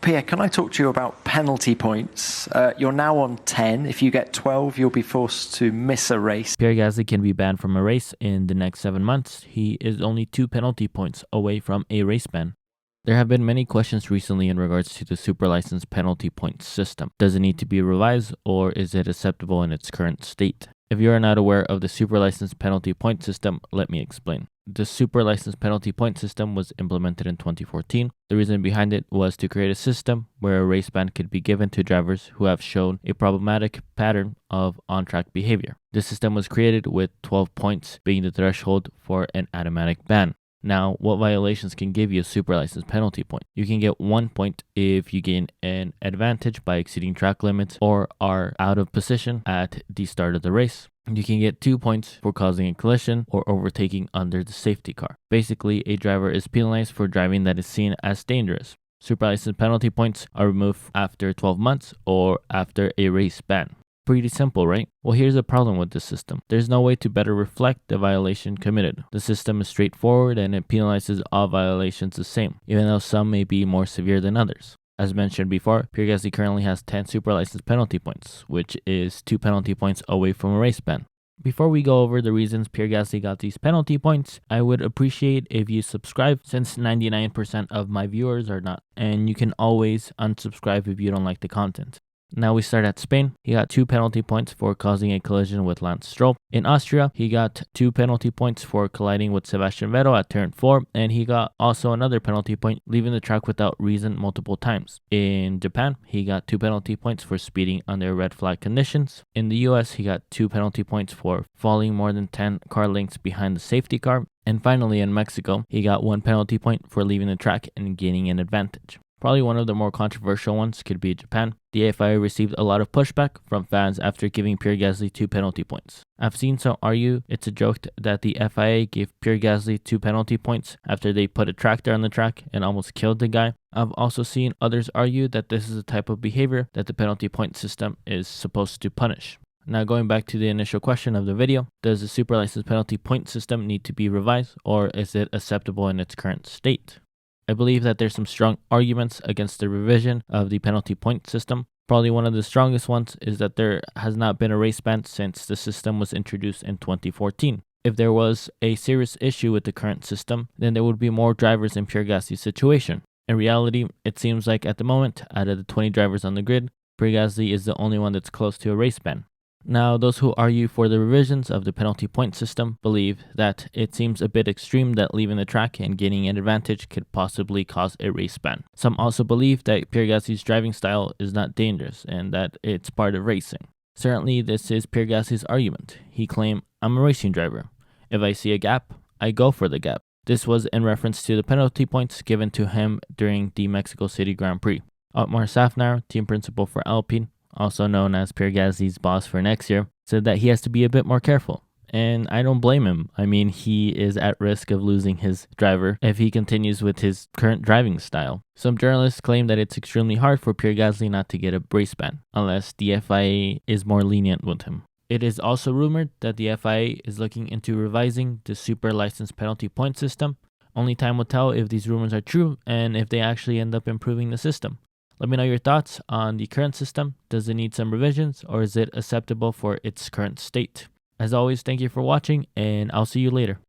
Pierre, can I talk to you about penalty points? You're now on 10. If you get 12, you'll be forced to miss a race. Pierre Gasly can be banned from a race in the next 7 months. He is only 2 penalty points away from a race ban. There have been many questions recently in regards to the super license penalty point system. Does it need to be revised, or is it acceptable in its current state? If you are not aware of the super license penalty point system, let me explain. The super license penalty point system was implemented in 2014. The reason behind it was to create a system where a race ban could be given to drivers who have shown a problematic pattern of on-track behavior. The system was created with 12 points being the threshold for an automatic ban. Now, what violations can give you a super license penalty point? You can get 1 point if you gain an advantage by exceeding track limits or are out of position at the start of the race. You can get 2 points for causing a collision or overtaking under the safety car. Basically, a driver is penalized for driving that is seen as dangerous. Super license penalty points are removed after 12 months or after a race ban. Pretty simple, right? Well, here's the problem with this system. There's no way to better reflect the violation committed. The system is straightforward and it penalizes all violations the same, even though some may be more severe than others. As mentioned before, Pierre Gasly currently has 10 super license penalty points, which is 2 penalty points away from a race ban. Before we go over the reasons Pierre Gasly got these penalty points, I would appreciate if you subscribe, since 99% of my viewers are not, and you can always unsubscribe if you don't like the content. Now we start at Spain. He got 2 penalty points for causing a collision with Lance Stroll. In Austria, he got 2 penalty points for colliding with Sebastian Vettel at turn 4, and he got also another penalty point, leaving the track without reason multiple times. In Japan, he got 2 penalty points for speeding under red flag conditions. In the US, he got 2 penalty points for falling more than 10 car lengths behind the safety car. And finally, in Mexico, he got 1 penalty point for leaving the track and gaining an advantage. Probably one of the more controversial ones could be Japan. The FIA received a lot of pushback from fans after giving Pierre Gasly 2 penalty points. I've seen some argue it's a joke that the FIA gave Pierre Gasly 2 penalty points after they put a tractor on the track and almost killed the guy. I've also seen others argue that this is a type of behavior that the penalty point system is supposed to punish. Now going back to the initial question of the video, does the super license penalty point system need to be revised, or is it acceptable in its current state? I believe that there's some strong arguments against the revision of the penalty point system. Probably one of the strongest ones is that there has not been a race ban since the system was introduced in 2014. If there was a serious issue with the current system, then there would be more drivers in Pierre Gasly's situation. In reality, it seems like at the moment, out of the 20 drivers on the grid, Pierre Gasly is the only one that's close to a race ban. Now, those who argue for the revisions of the penalty point system believe that it seems a bit extreme that leaving the track and gaining an advantage could possibly cause a race ban. Some also believe that Pierre Gasly's driving style is not dangerous and that it's part of racing. Certainly, this is Pierre Gasly's argument. He claimed, "I'm a racing driver. If I see a gap, I go for the gap." This was in reference to the penalty points given to him during the Mexico City Grand Prix. Otmar Safnauer, team principal for Alpine, also known as Pierre Gasly's boss for next year, said that he has to be a bit more careful. And I don't blame him. I mean, he is at risk of losing his driver if he continues with his current driving style. Some journalists claim that it's extremely hard for Pierre Gasly not to get a race ban, unless the FIA is more lenient with him. It is also rumored that the FIA is looking into revising the super license penalty point system. Only time will tell if these rumors are true and if they actually end up improving the system. Let me know your thoughts on the current system. Does it need some revisions, or is it acceptable for its current state? As always, thank you for watching, and I'll see you later.